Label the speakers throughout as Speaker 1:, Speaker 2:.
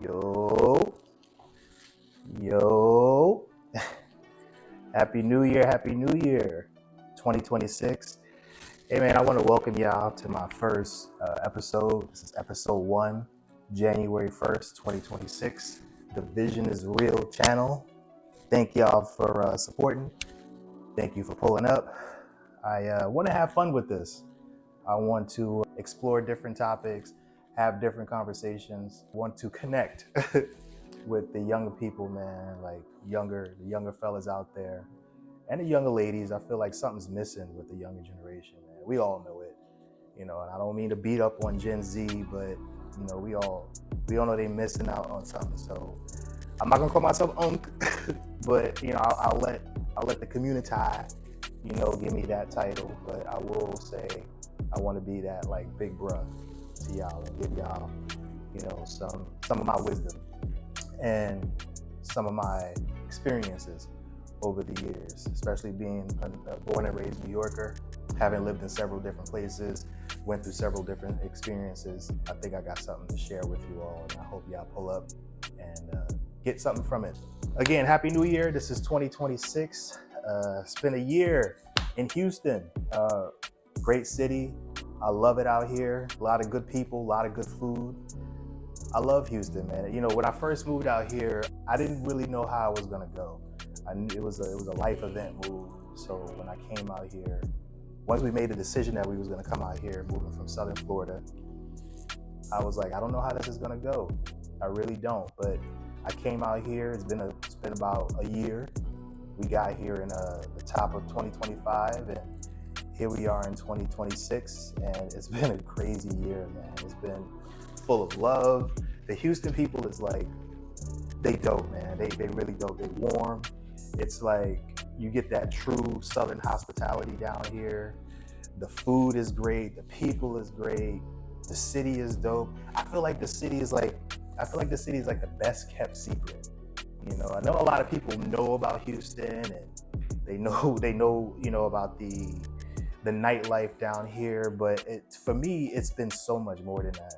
Speaker 1: Yo. Happy New Year, 2026. Hey man, I want to welcome y'all to my first episode. This is episode 1, January 1st, 2026. The Vision is Real channel. Thank y'all for supporting. Thank you for pulling up. I want to have fun with this. I want to explore different topics, have different conversations, want to connect with the younger people, man, like the younger fellas out there and the younger ladies. I feel like something's missing with the younger generation, man. We all know it, and I don't mean to beat up on Gen Z, but we all know they missing out on something. So I'm not gonna call myself unk, but I'll let the community, give me that title. But I will say I want to be that like big bruh to y'all and give y'all, some of my wisdom and some of my experiences over the years, especially being a born and raised New Yorker, having lived in several different places, went through several different experiences. I think I got something to share with you all, and I hope y'all pull up and get something from it. Again, Happy New Year. This is 2026. It's been a year in Houston. Great city. I love it out here. A lot of good people, a lot of good food. I love Houston, man. When I first moved out here, I didn't really know how I was gonna go. I knew it was a life event move. So when I came out here, once we made the decision that we was gonna come out here, moving from Southern Florida, I was like, I don't know how this is gonna go. I really don't. But I came out here. It's been about a year. We got here in the top of 2025, and here we are in 2026, and it's been a crazy year, man. It's been full of love. The Houston people is like, they dope, man. They really dope. They warm. It's like you get that true Southern hospitality down here. The food is great. The people is great. The city is dope. I feel like the city is like the best kept secret. I know a lot of people know about Houston, and they know about the nightlife down here, but for me, it's been so much more than that.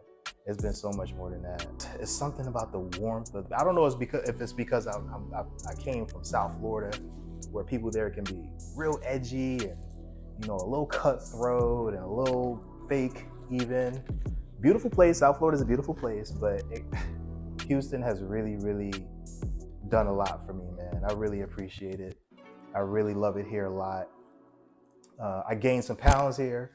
Speaker 1: It's been so much more than that. It's something about the warmth of, I don't know if it's because I came from South Florida, where people there can be real edgy and, a little cutthroat and a little fake even. Beautiful place. South Florida is a beautiful place, but Houston has really, really done a lot for me, man. I really appreciate it. I really love it here a lot. I gained some pounds here.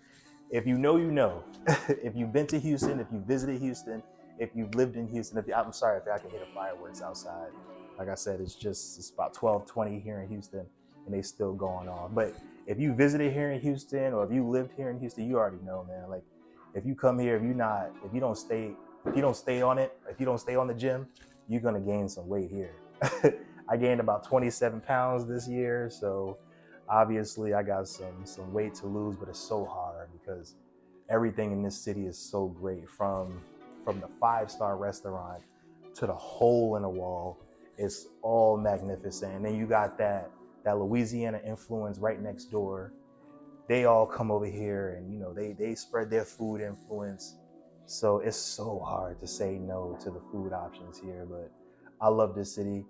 Speaker 1: If you know, you know. If you've been to Houston, if you visited Houston, if you've lived in Houston, I'm sorry if I can hear the fireworks outside. Like I said, it's about 12:20 here in Houston, and they still going on. But if you visited here in Houston, or if you lived here in Houston, you already know, man. Like, if you come here, if you don't stay on the gym, you're gonna gain some weight here. I gained about 27 pounds this year, so obviously I got some weight to lose, but it's so hard because everything in this city is so great, from the 5-star restaurant to the hole in the wall. It's all magnificent. And then you got that Louisiana influence right next door. They all come over here, and they spread their food influence. So it's so hard to say no to the food options here, but I love this city.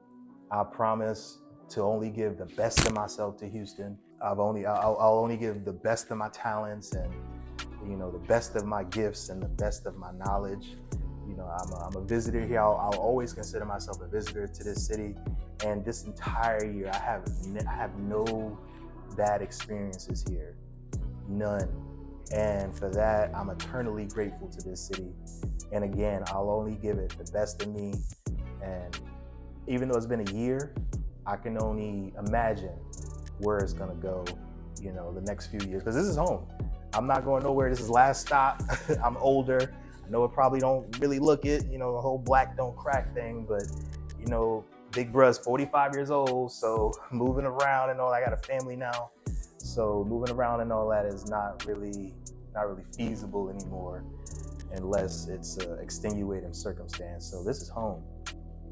Speaker 1: I promise to only give the best of myself to Houston. I'll only give the best of my talents, and the best of my gifts and the best of my knowledge. I'm a visitor here. I'll always consider myself a visitor to this city. And this entire year, I have no bad experiences here, none. And for that, I'm eternally grateful to this city. And again, I'll only give it the best of me. And even though it's been a year, I can only imagine where it's gonna go, the next few years, because this is home. I'm not going nowhere. This is last stop. I'm older. I know it probably don't really look it, the whole black don't crack thing, but big bruh's 45 years old, so moving around and all, I got a family now, so moving around and all that is not really feasible anymore unless it's an extenuating circumstance. So this is home,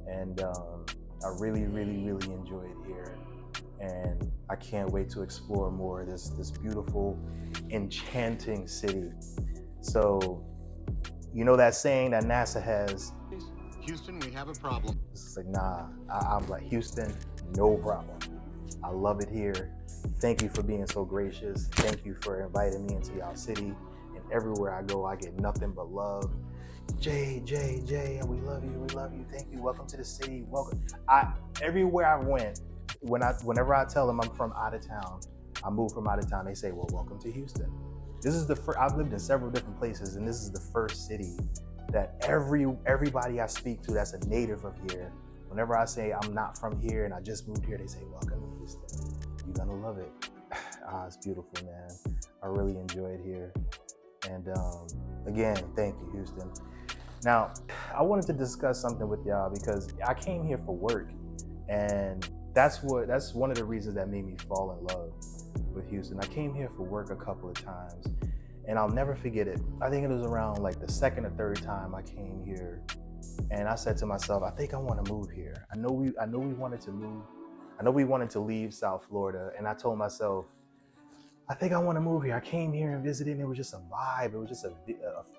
Speaker 1: and I really, really, really enjoy it here, and I can't wait to explore more of this beautiful, enchanting city. So, that saying that NASA has,
Speaker 2: Houston, we have a problem.
Speaker 1: It's just like, nah, I'm like, Houston, no problem. I love it here. Thank you for being so gracious. Thank you for inviting me into y'all city. And everywhere I go, I get nothing but love. Jay, we love you. We love you. Thank you. Welcome to the city. Welcome. Everywhere I went, whenever I tell them I'm from out of town, I moved from out of town, they say, well, welcome to Houston. This is the first, I've lived in several different places, and this is the first city that everybody I speak to that's a native of here, whenever I say I'm not from here and I just moved here, they say, welcome to Houston. You're gonna love it. It's beautiful, man. I really enjoy it here. And again, thank you, Houston. Now, I wanted to discuss something with y'all because I came here for work, and that's one of the reasons that made me fall in love with Houston. I came here for work a couple of times, and I'll never forget it. I think it was around like the second or third time I came here, and I said to myself, I think I want to move here. I know we wanted to move. I know we wanted to leave South Florida, and I told myself, I think I want to move here. I came here and visited, and it was just a vibe. It was just a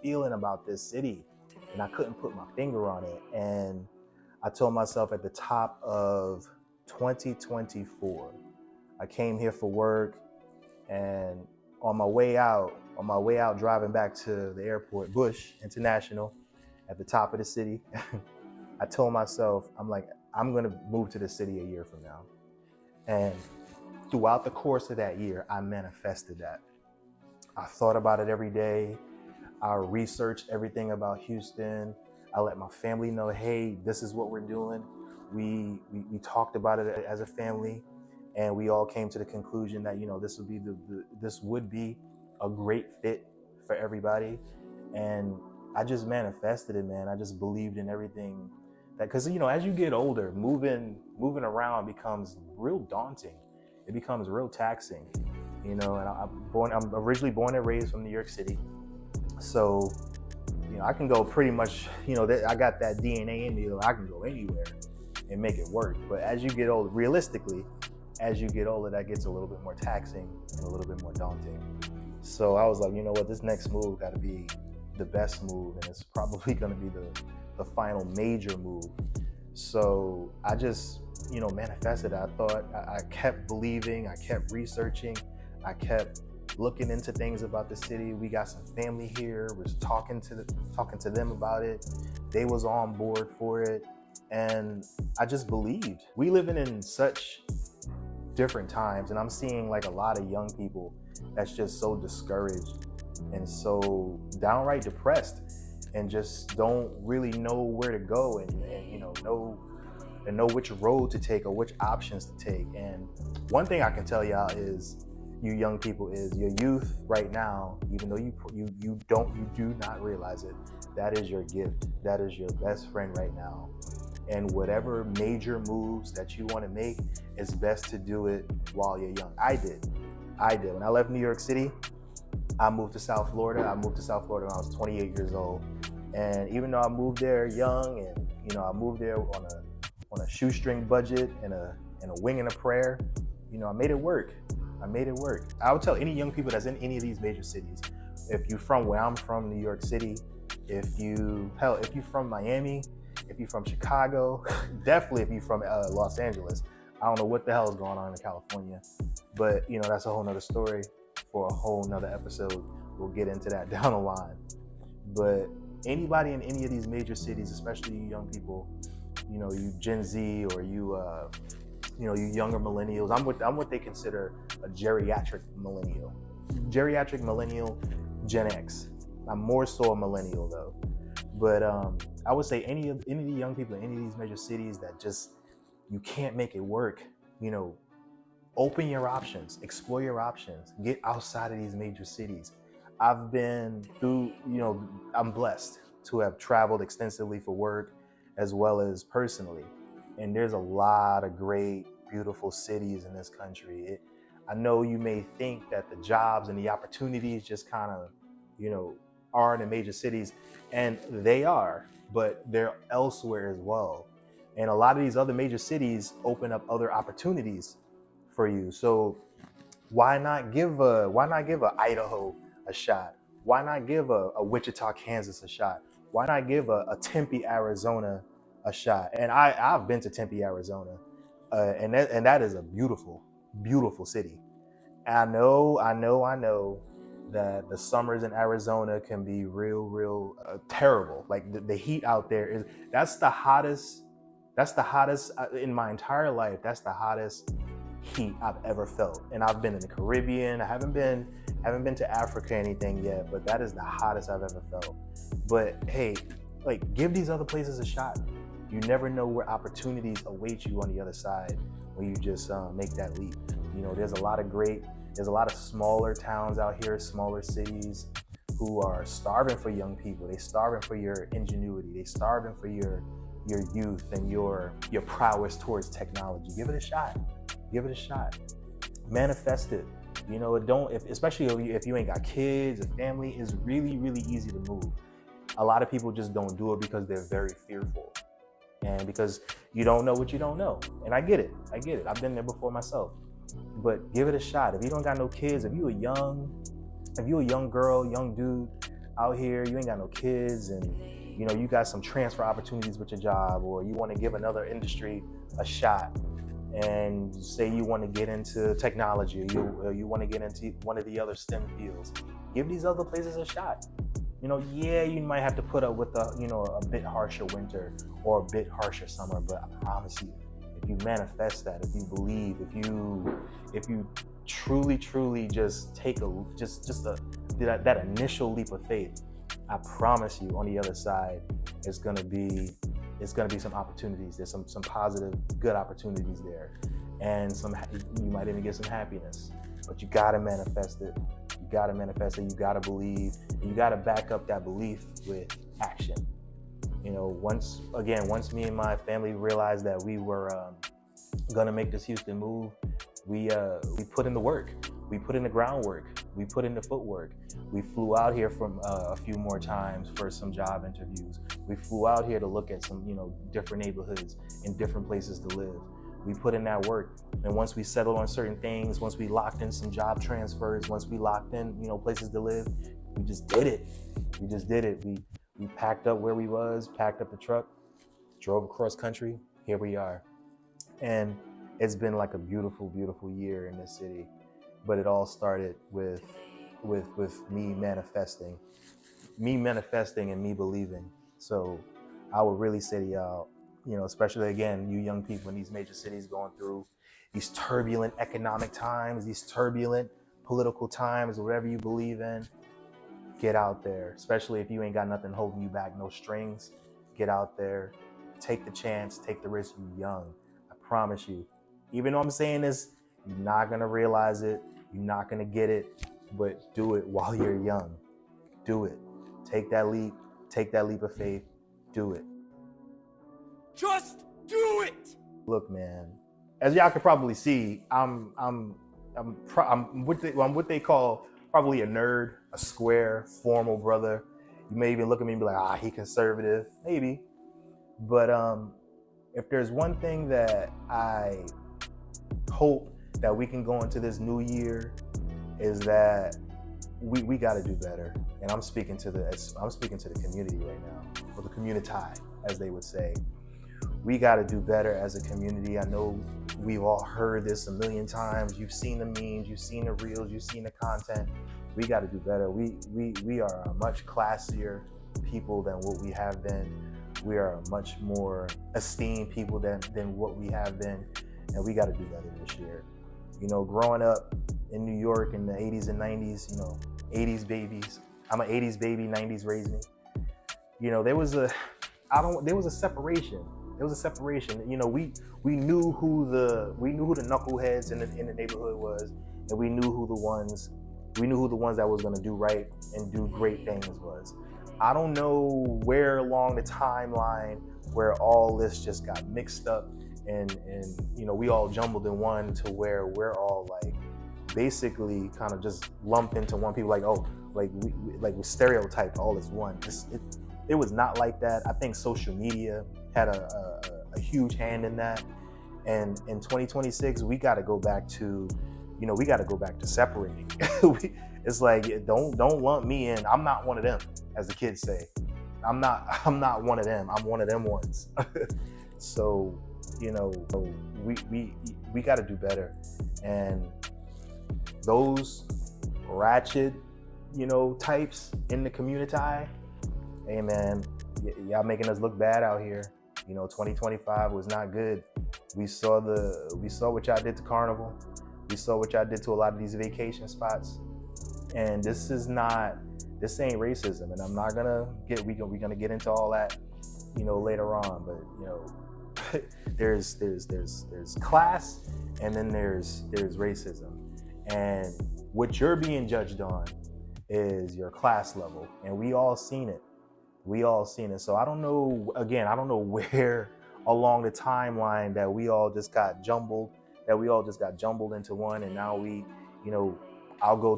Speaker 1: feeling about this city, and I couldn't put my finger on it. And I told myself at the top of 2024, I came here for work, and on my way out driving back to the airport, Bush International, at the top of the city, I told myself, I'm like, I'm gonna move to the city a year from now. And throughout the course of that year, I manifested that. I thought about it every day. I researched everything about Houston. I let my family know, hey, this is what we're doing. We talked about it as a family, and we all came to the conclusion that, you know, this would be a great fit for everybody. And I just manifested it, man. I just believed in everything. That, because, you know, as you get older, moving around becomes real daunting. It becomes real taxing, you know. And I'm originally born and raised from New York City, so, you know, I can go pretty much, you know, I got that DNA in me. I can go anywhere and make it work. But as you get older, realistically, as you get older, that gets a little bit more taxing and a little bit more daunting. So I was like, you know what, this next move got to be the best move, and it's probably going to be the final major move. So I just, you know, manifested. I thought, I kept believing, I kept researching, I kept looking into things about the city. We got some family here, was talking to them about it. They was on board for it, and I just believed. We living in such different times, and I'm seeing like a lot of young people that's just so discouraged and so downright depressed, and just don't really know where to go, and you know which road to take or which options to take. And one thing I can tell y'all is, you young people, is your youth right now, even though you do not realize it, that is your gift. That is your best friend right now. And whatever major moves that you want to make, it's best to do it while you're young. I did. When I left New York City, I moved to South Florida. I moved to South Florida when I was 28 years old. And even though I moved there young, and, you know, I moved there on a shoestring budget and a wing and a prayer, you know, I made it work. I would tell any young people that's in any of these major cities, if you're from where I'm from, New York City, if you're from Miami, if you're from Chicago, definitely if you're from Los Angeles. I don't know what the hell is going on in California, but, you know, that's a whole nother story for a whole nother episode. We'll get into that down the line. But anybody in any of these major cities, especially you young people, you know, you Gen Z, or you you younger millennials. I'm what they consider a geriatric millennial, Gen X. I'm more so a millennial though. But I would say any of the young people in any of these major cities that just, you can't make it work, you know, open your options, explore your options, get outside of these major cities. I've been through, you know, I'm blessed to have traveled extensively for work as well as personally. And there's a lot of great, beautiful cities in this country. I know you may think that the jobs and the opportunities just kind of, you know, are in the major cities, and they are, but they're elsewhere as well. And a lot of these other major cities open up other opportunities for you. So why not give a Idaho a shot? Why not give a Wichita, Kansas a shot? Why not give a Tempe, Arizona a shot. And I've been to Tempe, Arizona, and that is a beautiful, beautiful city. I know that the summers in Arizona can be real terrible. Like the heat out there that's the hottest in my entire life. That's the hottest heat I've ever felt. And I've been in the Caribbean. I haven't been to Africa or anything yet, but that is the hottest I've ever felt. But hey, like, give these other places a shot. You never know where opportunities await you on the other side when you just make that leap. You know, there's a lot of smaller towns out here, smaller cities, who are starving for young people. They starving for your ingenuity. They starving for your youth and your prowess towards technology. Give it a shot. Give it a shot. Manifest it. You know, especially if you ain't got kids, a family, is really easy to move. A lot of people just don't do it because they're very fearful, and because you don't know what you don't know. And I get it. I've been there before myself. But give it a shot. If you don't got no kids, if you a young girl, young dude out here, you ain't got no kids, and you know you got some transfer opportunities with your job, or you want to give another industry a shot, and say you want to get into technology, or you want to get into one of the other STEM fields, give these other places a shot. You know, yeah, you might have to put up with a bit harsher winter or a bit harsher summer, but I promise you, if you manifest that, if you believe, if you truly just take that initial leap of faith, I promise you, on the other side, it's gonna be some opportunities. There's some positive, good opportunities there, and you might even get some happiness. But you gotta manifest it. You gotta believe, and you gotta back up that belief with action. You know, once me and my family realized that we were gonna make this Houston move, we put in the work. We put in the groundwork. We put in the footwork. We flew out here from a few more times for some job interviews. We flew out here to look at some, different neighborhoods and different places to live. We put in that work. And once we settled on certain things, once we locked in some job transfers, once we locked in, places to live, we just did it. We packed up where we was, packed up the truck, drove across country. Here we are. And it's been like a beautiful year in this city. But it all started with me manifesting and me believing. So I would really say to y'all, especially again, you young people in these major cities going through these turbulent economic times, these turbulent political times, whatever you believe in, get out there. Especially if you ain't got nothing holding you back, no strings, get out there, take the chance, take the risk. You young, I promise you. Even though I'm saying this, you're not gonna realize it, you're not gonna get it, but do it while you're young. Do it. Take that leap of faith, do it.
Speaker 2: Just do it!
Speaker 1: Look, man, as y'all can probably see, I'm what they call probably a nerd, a square, formal brother. You may even look at me and be like, he conservative, maybe. But if there's one thing that I hope that we can go into this new year, is that we got to do better. And I'm speaking to the community right now, or the community, as they would say. We got to do better as a community. I know we've all heard this a million times. You've seen the memes, you've seen the reels, you've seen the content. We got to do better. We are a much classier people than what we have been. We are a much more esteemed people than what we have been. And we got to do better this year. Growing up in New York in the 80s and 90s, 80s babies. I'm an 80s baby, 90s raised me. There was a separation. There was a separation. We knew who the knuckleheads in the neighborhood was, and we knew who the ones that was going to do right and do great things was. I don't know where along the timeline where all this just got mixed up and we all jumbled in one, to where we're all like basically kind of just lumped into one. People we stereotyped all as one. It was not like that. I think social media had a huge hand in that. And in 2026, we got to go back to, separating. It's like, don't lump me in. I'm not one of them, as the kids say. I'm not I'm not one of them. I'm one of them ones. So, we got to do better. And those ratchet, types in the community, hey man, y'all making us look bad out here. 2025 was not good. We saw what y'all did to Carnival. We saw what y'all did to a lot of these vacation spots. And this ain't racism. And I'm not gonna we're gonna get into all that, later on. But there's class, and then there's racism. And what you're being judged on is your class level, and we all seen it. So I don't know where along the timeline that we all just got jumbled into one. And now we'll go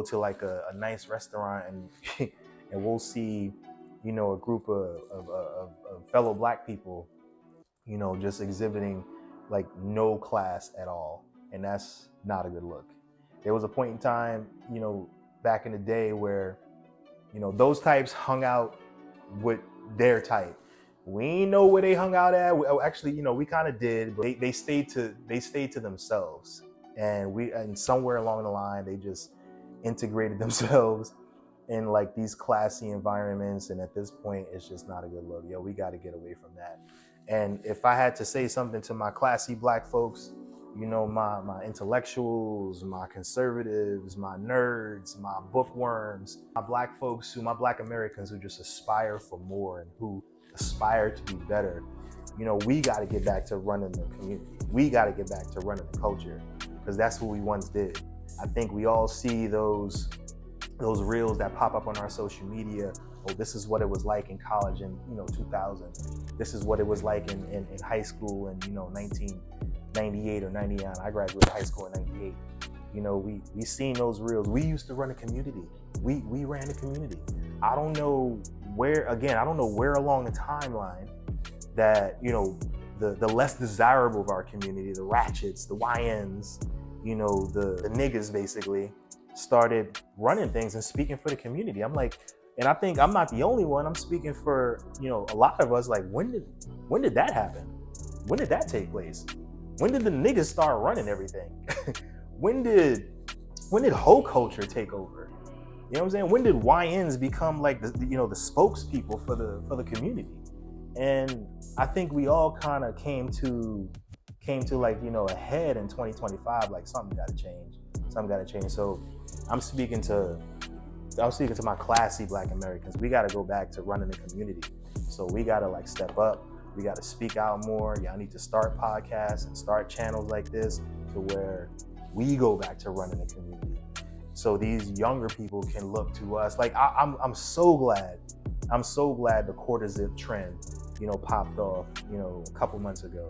Speaker 1: to like a nice restaurant, and and we'll see, a group of fellow Black people, just exhibiting like no class at all. And that's not a good look. There was a point in time, back in the day where, those types hung out with their type. We ain't know where they hung out at. Actually, we kind of did, but they stayed to themselves. And somewhere along the line, they just integrated themselves in like these classy environments. And at this point, it's just not a good look. We got to get away from that. And if I had to say something to my classy Black folks, my intellectuals, my conservatives, my nerds, my bookworms, my Black folks, my Black Americans who just aspire for more and who aspire to be better, we got to get back to running the community. We got to get back to running the culture, because that's what we once did. I think we all see those reels that pop up on our social media. Oh, this is what it was like in college in 2000. This is what it was like in high school in 1998 or 99. I graduated high school in 98. We seen those reels. We used to run a community. We ran a community. I don't know where along the timeline that the less desirable of our community, the ratchets, the YNs, the niggas basically started running things and speaking for the community. I'm like, and I think I'm not the only one. I'm speaking for a lot of us. Like, when did that happen? When did that take place? When did the niggas start running everything? When did hoe culture take over? You know what I'm saying? When did YNs become like the spokespeople for the community? And I think we all kind of came to like a head in 2025. Like, something got to change. So I'm speaking to my classy Black Americans. We got to go back to running the community. So we got to like step up. We got to speak out more. Y'all need to start podcasts and start channels like this to where we go back to running the community. So these younger people can look to us. Like, I'm so glad the quarter zip trend, popped off, a couple months ago.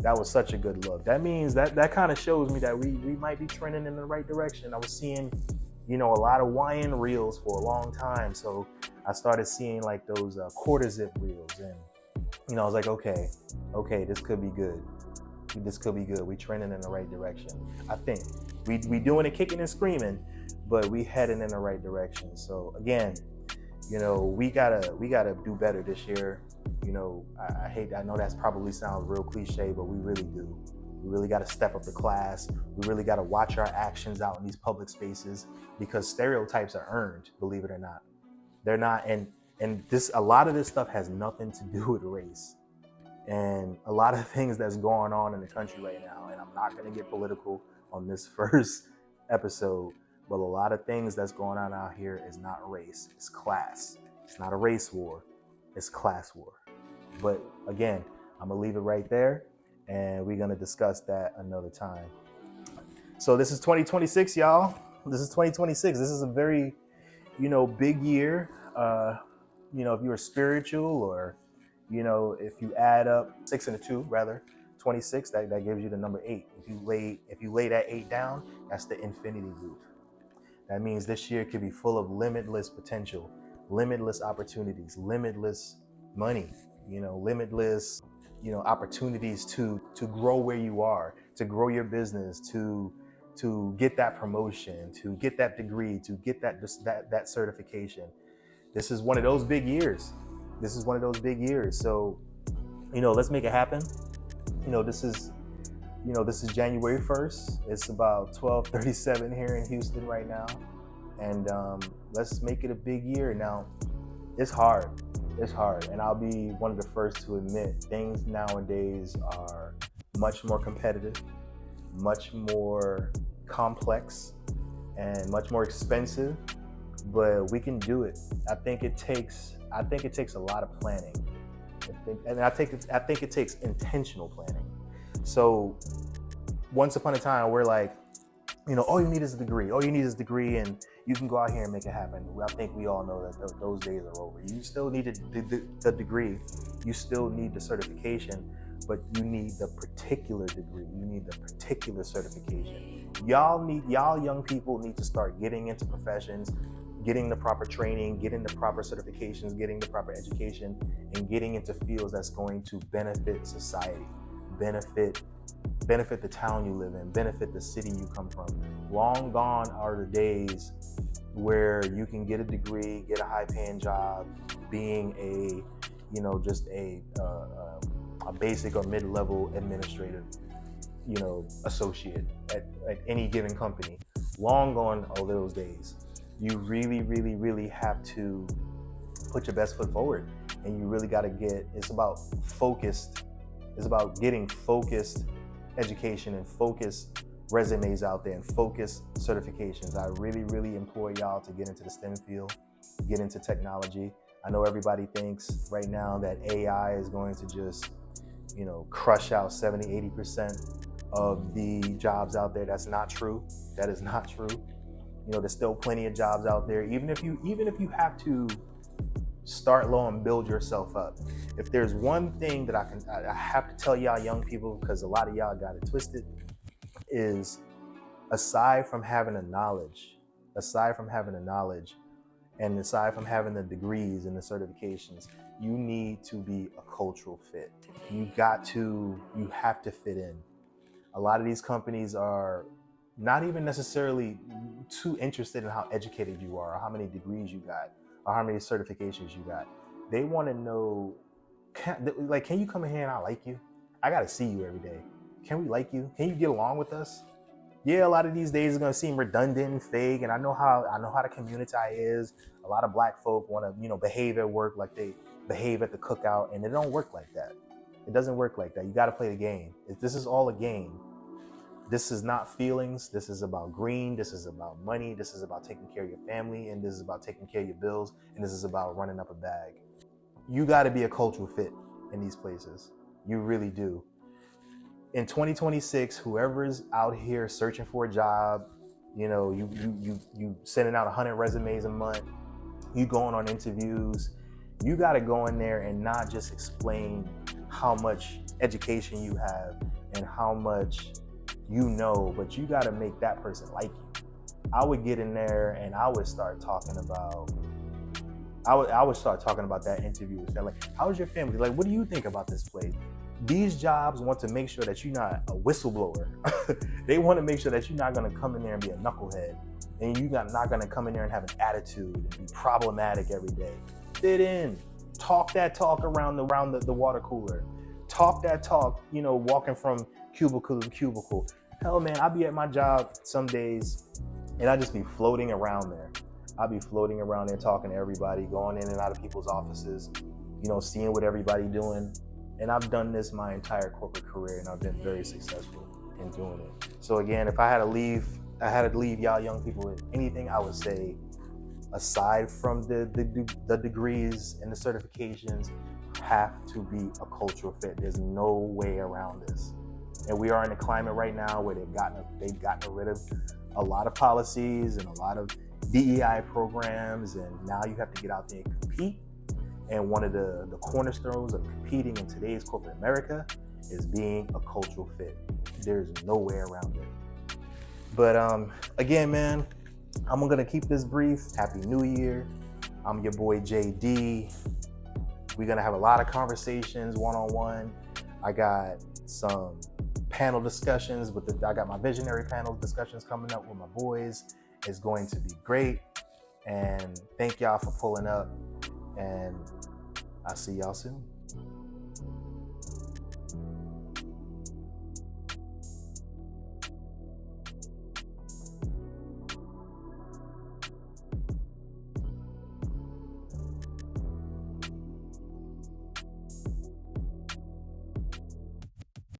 Speaker 1: That was such a good look. That means that kind of shows me that we might be trending in the right direction. I was seeing, a lot of YN reels for a long time. So I started seeing like those quarter zip reels, and I was like, okay, this could be good. We trending in the right direction. I think we doing it kicking and screaming, but we heading in the right direction. So again, we gotta do better this year. I know that probably sounds real cliche, but we really do. We really got to step up the class. We really got to watch our actions out in these public spaces, because stereotypes are earned, believe it or not. They're not, and a lot of this stuff has nothing to do with race. And a lot of things that's going on in the country right now, and I'm not going to get political on this first episode, but a lot of things that's going on out here is not race, it's class. It's not a race war, it's class war. But again, I'm going to leave it right there, and we're going to discuss that another time. So this is 2026, y'all. This is 2026. This is a very, big year. If you're spiritual, or, if you add up 6 and a 2, rather, 26, that gives you the number 8. If you lay that 8 down, that's the infinity root. That means this year could be full of limitless potential, limitless opportunities, limitless money, limitless, opportunities to grow where you are, to grow your business, to get that promotion, to get that degree, to get that certification. This is one of those big years. This is one of those big years. So, let's make it happen. This is January 1st. It's about 12:37 here in Houston right now. And let's make it a big year. Now, it's hard. It's hard. And I'll be one of the first to admit things nowadays are much more competitive, much more complex, and much more expensive, but we can do it. I think it takes a lot of planning. I think it takes intentional planning. So once upon a time, we're like, all you need is a degree. All you need is a degree, and you can go out here and make it happen. I think we all know that those days are over. You still need the degree. You still need the certification, but you need the particular degree. You need the particular certification. Y'all young people need to start getting into professions, getting the proper training, getting the proper certifications, getting the proper education, and getting into fields that's going to benefit society, benefit the town you live in, benefit the city you come from. Long gone are the days where you can get a degree, get a high-paying job, being just a basic or mid-level administrative, associate at any given company. Long gone are those days. You really, really, really have to put your best foot forward, and you really got to it's about focused. It's about getting focused education and focused resumes out there and focused certifications. I really, really implore y'all to get into the STEM field, get into technology. I know everybody thinks right now that AI is going to just, crush out 70, 80% of the jobs out there. That's not true. That is not true. There's still plenty of jobs out there. Even if you have to start low and build yourself up. If there's one thing that I have to tell y'all young people, because a lot of y'all got it twisted, is aside from having the knowledge, and aside from having the degrees and the certifications, you need to be a cultural fit. You have to fit in. A lot of these companies are not even necessarily too interested in how educated you are, or how many degrees you got, or how many certifications you got. They want to know, can you come in here and I like you? I got to see you every day. Can we like you? Can you get along with us? Yeah, a lot of these days is going to seem redundant and fake, and I know how the community is. A lot of black folk want to, behave at work like they behave at the cookout, and it don't work like that. It doesn't work like that. You got to play the game. This is all a game. This is not feelings. This is about green. This is about money. This is about taking care of your family, and this is about taking care of your bills, and this is about running up a bag. You got to be a cultural fit in these places. You really do. In 2026, whoever's out here searching for a job, you sending out 100 resumes a month, you going on interviews, you got to go in there and not just explain how much education you have and how much but you got to make that person like you. I would get in there and I would start talking about that interview. Like, how's your family? Like, what do you think about this place? These jobs want to make sure that you're not a whistleblower. They want to make sure that you're not going to come in there and be a knucklehead, and you're not going to come in there and have an attitude and be problematic every day. Fit in, talk that talk around the water cooler, talk that talk, walking from cubicle to cubicle. Hell, man, I'll be at my job some days and I just be floating around there. I'll be floating around there talking to everybody, going in and out of people's offices, seeing what everybody doing. And I've done this my entire corporate career, and I've been very successful in doing it. So again, if I had to leave y'all young people with anything, I would say, aside from the degrees and the certifications, have to be a cultural fit. There's no way around this. And we are in a climate right now where they've gotten rid of a lot of policies and a lot of DEI programs, and now you have to get out there and compete. And one of the cornerstones of competing in today's corporate America is being a cultural fit. There's no way around it. But again, man, I'm gonna keep this brief. Happy New Year. I'm your boy JD. We're gonna have a lot of conversations one-on-one. I got some panel discussions I got my visionary panel discussions coming up with my boys. It's going to be great. And thank y'all for pulling up. And I'll see y'all soon.